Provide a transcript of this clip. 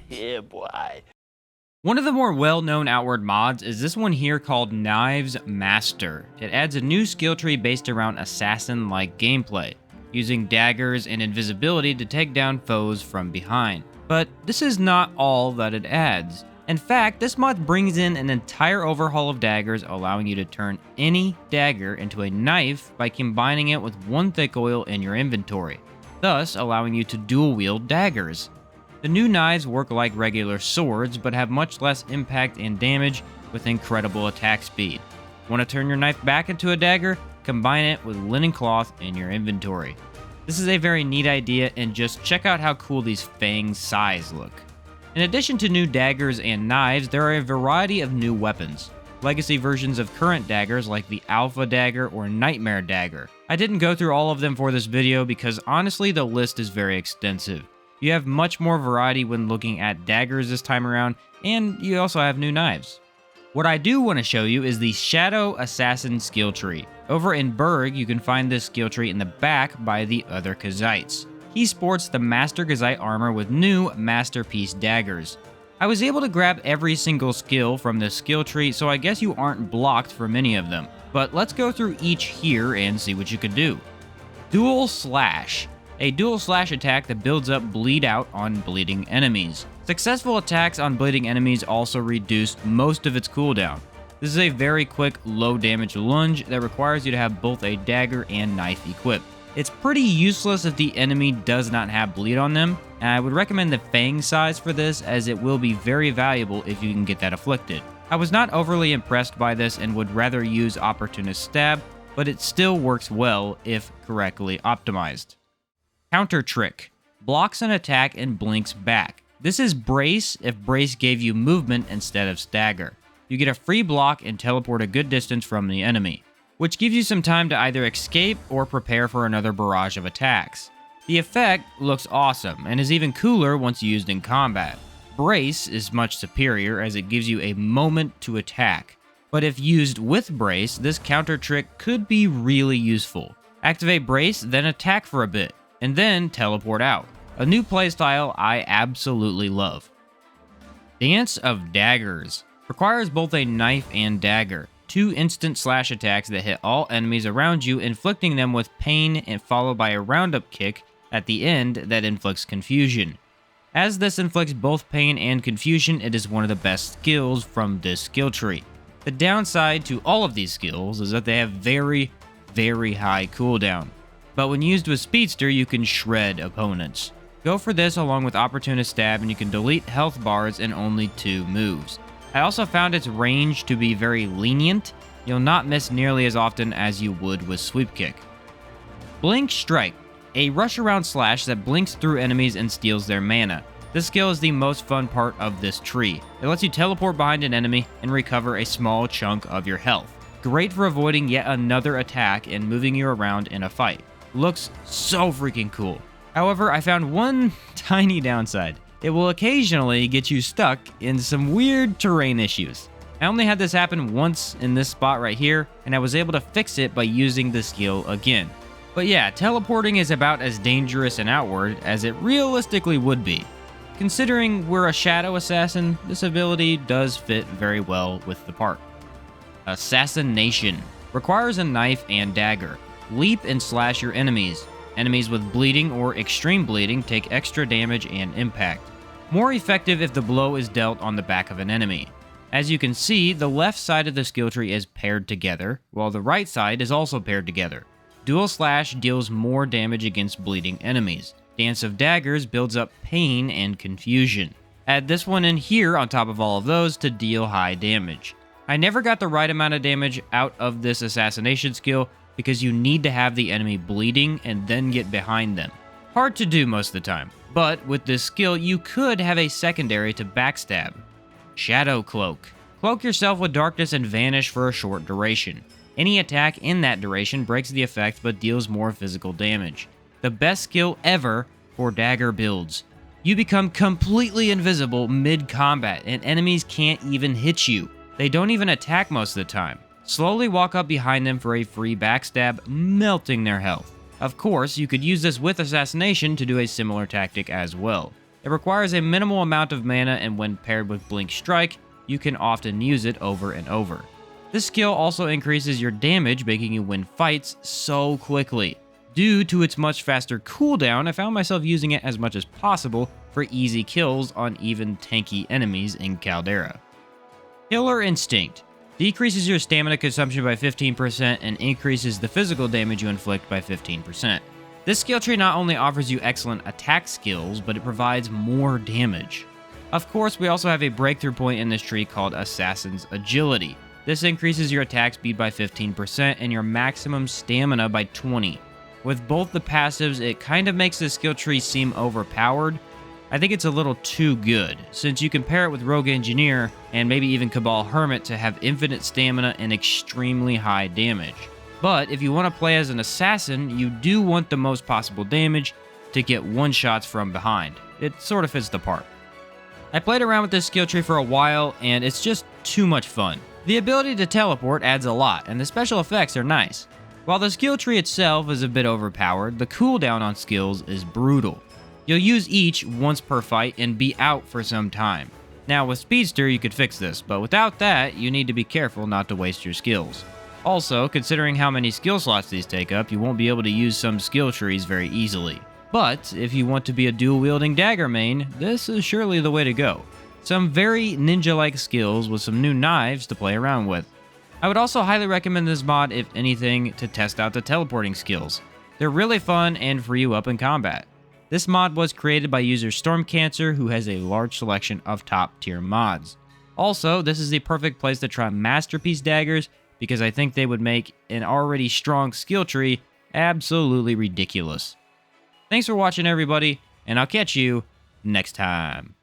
Yeah, boy. One of the more well-known outward mods is this one here called Knives Master. It adds a new skill tree based around assassin-like gameplay, using daggers and invisibility to take down foes from behind. But this is not all that it adds. In fact, this mod brings in an entire overhaul of daggers, allowing you to turn any dagger into a knife by combining it with one thick oil in your inventory, thus allowing you to dual-wield daggers. The new knives work like regular swords, but have much less impact and damage with incredible attack speed. Want to turn your knife back into a dagger? Combine it with linen cloth in your inventory. This is a very neat idea, and just check out how cool these fang sais look. In addition to new daggers and knives, there are a variety of new weapons. Legacy versions of current daggers like the Alpha Dagger or Nightmare Dagger. I didn't go through all of them for this video because honestly the list is very extensive. You have much more variety when looking at daggers this time around, and you also have new knives. What I do want to show you is the Shadow Assassin skill tree. Over in Berg, you can find this skill tree in the back by the other Kazites. He sports the Master Kazite armor with new Masterpiece daggers. I was able to grab every single skill from this skill tree, so I guess you aren't blocked from any of them. But let's go through each here and see what you can do. Dual Slash. A dual slash attack that builds up bleed out on bleeding enemies. Successful attacks on bleeding enemies also reduce most of its cooldown. This is a very quick, low damage lunge that requires you to have both a dagger and knife equipped. It's pretty useless if the enemy does not have bleed on them, and I would recommend the fang sais for this as it will be very valuable if you can get that afflicted. I was not overly impressed by this and would rather use Opportunist Stab, but it still works well if correctly optimized. Countertrick. Blocks an attack and blinks back. This is Brace if Brace gave you movement instead of stagger. You get a free block and teleport a good distance from the enemy, which gives you some time to either escape or prepare for another barrage of attacks. The effect looks awesome and is even cooler once used in combat. Brace is much superior as it gives you a moment to attack, but if used with Brace, this counter trick could be really useful. Activate Brace, then attack for a bit, and then teleport out. A new playstyle I absolutely love. Dance of Daggers. Requires both a knife and dagger. 2 instant slash attacks that hit all enemies around you, inflicting them with pain and followed by a roundup kick at the end that inflicts confusion. As this inflicts both pain and confusion, it is one of the best skills from this skill tree. The downside to all of these skills is that they have very, very high cooldown. But when used with Speedster, you can shred opponents. Go for this along with Opportunist Stab and you can delete health bars in only 2 moves. I also found its range to be very lenient. You'll not miss nearly as often as you would with Sweep Kick. Blink Strike. A rush around slash that blinks through enemies and steals their mana. This skill is the most fun part of this tree. It lets you teleport behind an enemy and recover a small chunk of your health. Great for avoiding yet another attack and moving you around in a fight. Looks so freaking cool. However, I found one tiny downside. It will occasionally get you stuck in some weird terrain issues. I only had this happen once in this spot right here, and I was able to fix it by using the skill again. But yeah, teleporting is about as dangerous and outward as it realistically would be. Considering we're a shadow assassin, this ability does fit very well with the part. Assassination. Requires a knife and dagger. Leap and slash your enemies. Enemies with bleeding or extreme bleeding take extra damage and impact. More effective if the blow is dealt on the back of an enemy. As you can see, the left side of the skill tree is paired together, while the right side is also paired together. Dual Slash deals more damage against bleeding enemies. Dance of Daggers builds up pain and confusion. Add this one in here on top of all of those to deal high damage. I never got the right amount of damage out of this assassination skill because you need to have the enemy bleeding and then get behind them. Hard to do most of the time, but with this skill you could have a secondary to backstab. Shadow Cloak. Cloak yourself with darkness and vanish for a short duration. Any attack in that duration breaks the effect but deals more physical damage. The best skill ever for dagger builds. You become completely invisible mid-combat and enemies can't even hit you. They don't even attack most of the time. Slowly walk up behind them for a free backstab, melting their health. Of course, you could use this with Assassination to do a similar tactic as well. It requires a minimal amount of mana, and when paired with Blink Strike, you can often use it over and over. This skill also increases your damage, making you win fights so quickly. Due to its much faster cooldown, I found myself using it as much as possible for easy kills on even tanky enemies in Caldera. Killer Instinct decreases your stamina consumption by 15% and increases the physical damage you inflict by 15%. This skill tree not only offers you excellent attack skills, but it provides more damage. Of course, we also have a breakthrough point in this tree called Assassin's Agility. This increases your attack speed by 15% and your maximum stamina by 20%. With both the passives, it kind of makes this skill tree seem overpowered. I think it's a little too good, since you can pair it with Rogue Engineer and maybe even Cabal Hermit to have infinite stamina and extremely high damage. But if you want to play as an assassin, you do want the most possible damage to get one-shots from behind. It sort of fits the part. I played around with this skill tree for a while, and it's just too much fun. The ability to teleport adds a lot, and the special effects are nice. While the skill tree itself is a bit overpowered, the cooldown on skills is brutal. You'll use each once per fight and be out for some time. Now with Speedster you could fix this, but without that, you need to be careful not to waste your skills. Also, considering how many skill slots these take up, you won't be able to use some skill trees very easily. But if you want to be a dual-wielding dagger main, this is surely the way to go. Some very ninja-like skills with some new knives to play around with. I would also highly recommend this mod, if anything, to test out the teleporting skills. They're really fun and free you up in combat. This mod was created by user Stormcancer, who has a large selection of top-tier mods. Also, this is the perfect place to try Masterpiece daggers, because I think they would make an already strong skill tree absolutely ridiculous. Thanks for watching, everybody, and I'll catch you next time.